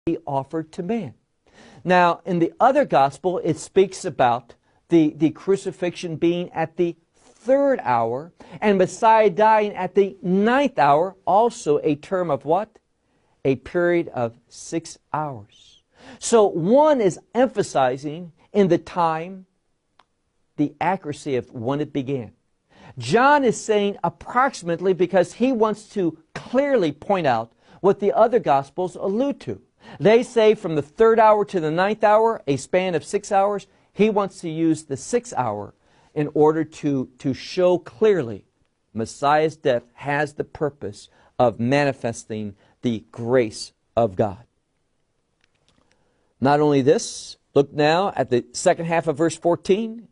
he offered to man. Now, in the other gospel, it speaks about the crucifixion being at the 3rd hour, and Messiah dying at the 9th hour, also a term of what? A period of 6 hours. So one is emphasizing in the time, the accuracy of when it began. John is saying approximately because he wants to clearly point out what the other Gospels allude to. They say from the 3rd hour to the 9th hour, a span of 6 hours. He wants to use the 6th hour in order to show clearly Messiah's death has the purpose of manifesting the grace of God. Not only this, look now at the second half of verse 14.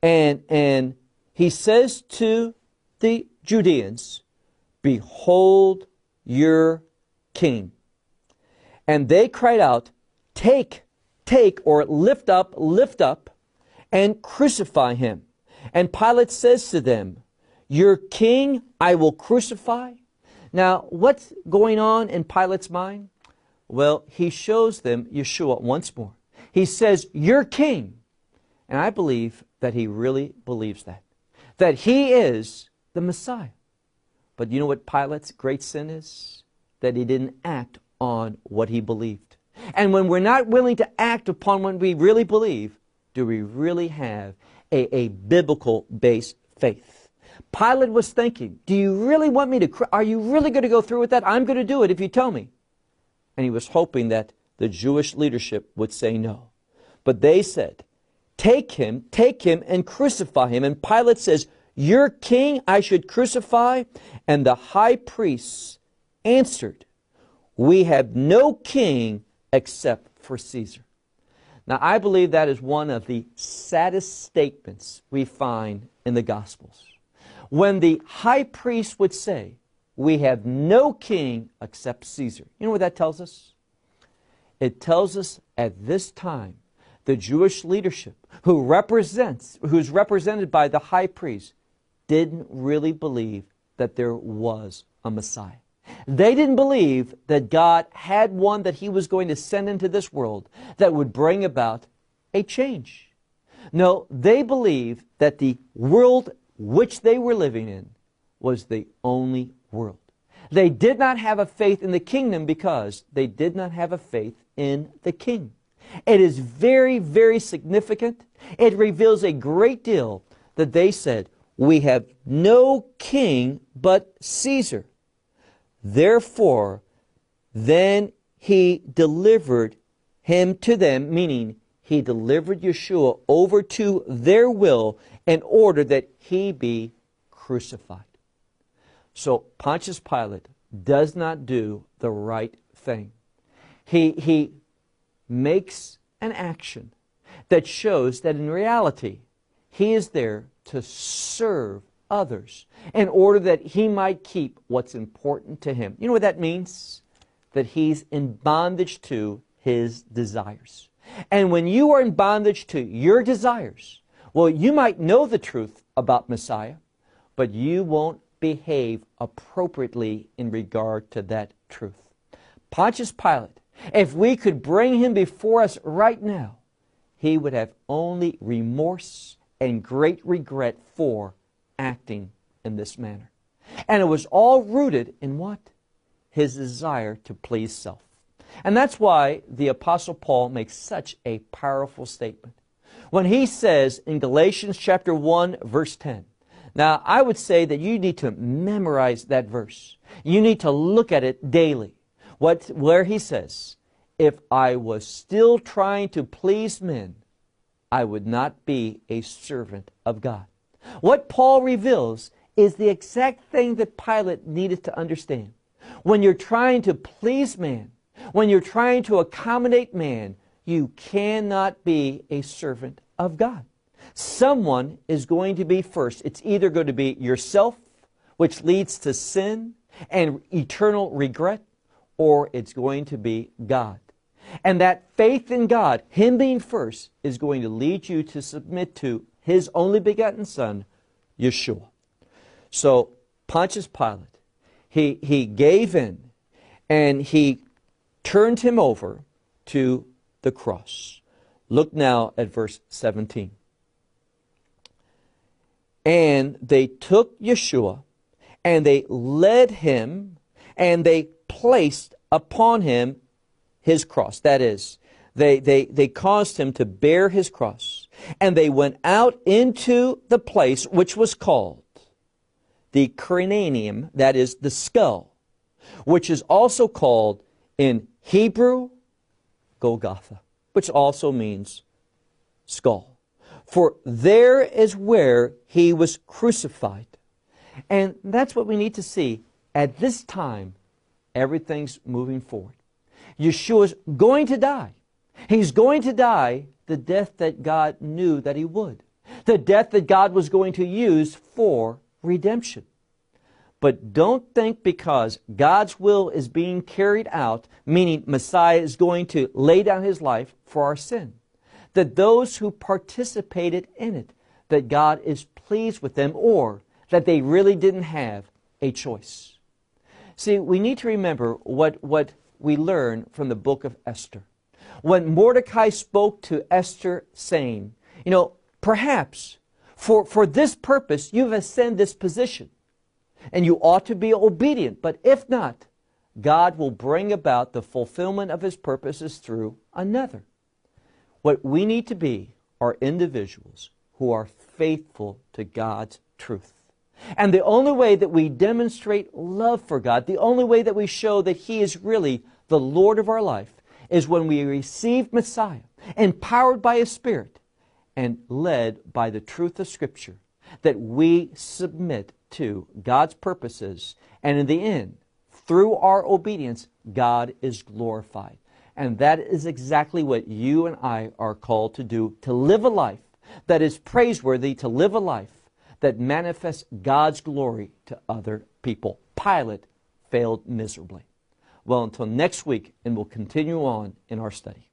And he says to the Judeans, "Behold your king." And they cried out, "Take, take," or lift up, and crucify him. And Pilate says to them, "Your king I will crucify." Now, what's going on in Pilate's mind? Well, he shows them Yeshua once more. He says, "Your king." And I believe that he really believes that he is the Messiah. But you know what Pilate's great sin is? That he didn't act on what he believed. And when we're not willing to act upon what we really believe, do we really have a biblical-based faith? Pilate was thinking, do you really want me to, are you really going to go through with that? I'm going to do it if you tell me. And he was hoping that the Jewish leadership would say no. But they said, take him and crucify him. And Pilate says, "Your king I should crucify?" And the high priests answered, "We have no king except for Caesar." Now, I believe that is one of the saddest statements we find in the Gospels. When the high priest would say, "We have no king except Caesar." You know what that tells us? It tells us at this time, the Jewish leadership, who's represented by the high priest, didn't really believe that there was a Messiah. They didn't believe that God had one that he was going to send into this world that would bring about a change. No, they believed that the world which they were living in was the only world. They did not have a faith in the kingdom because they did not have a faith in the king. It is very, very significant. It reveals a great deal that they said, "We have no king but Caesar." Therefore, then he delivered him to them, meaning he delivered Yeshua over to their will in order that he be crucified. So Pontius Pilate does not do the right thing. He makes an action that shows that in reality he is there to serve others in order that he might keep what's important to him. You know what that means? That he's in bondage to his desires. And when you are in bondage to your desires, well, you might know the truth about Messiah, but you won't behave appropriately in regard to that truth. Pontius Pilate, if we could bring him before us right now, he would have only remorse and great regret for acting in this manner. And it was all rooted in what? His desire to please self. And that's why the Apostle Paul makes such a powerful statement. When he says in Galatians chapter 1, verse 10, now I would say that you need to memorize that verse. You need to look at it daily. Where he says, "If I was still trying to please men, I would not be a servant of God." What Paul reveals is the exact thing that Pilate needed to understand. When you're trying to please man, when you're trying to accommodate man, you cannot be a servant of God. Someone is going to be first. It's either going to be yourself, which leads to sin and eternal regret, or it's going to be God. And that faith in God, Him being first, is going to lead you to submit to His only begotten Son, Yeshua. So Pontius Pilate, he gave in, and he turned him over to the cross. Look now at verse 17. And they took Yeshua, and they led him, and they placed upon him his cross. That is, they caused him to bear his cross. And they went out into the place which was called the cranium, that is, the skull, which is also called in Hebrew Golgotha, which also means skull. For there is where he was crucified. And that's what we need to see. At this time, everything's moving forward. Yeshua's going to die. He's going to die the death that God knew that he would. The death that God was going to use for redemption. But don't think because God's will is being carried out, meaning Messiah is going to lay down his life for our sin, that those who participated in it, that God is pleased with them, or that they really didn't have a choice. See, we need to remember what we learn from the book of Esther. When Mordecai spoke to Esther saying, perhaps for this purpose you've ascended this position, and you ought to be obedient, but if not, God will bring about the fulfillment of his purposes through another. What we need to be are individuals who are faithful to God's truth. And the only way that we demonstrate love for God, the only way that we show that he is really the Lord of our life, is when we receive Messiah, empowered by his Spirit, and led by the truth of Scripture, that we submit to God's purposes, and in the end, through our obedience, God is glorified. And that is exactly what you and I are called to do, to live a life that is praiseworthy, to live a life that manifests God's glory to other people. Pilate failed miserably. Well, until next week, and we'll continue on in our study.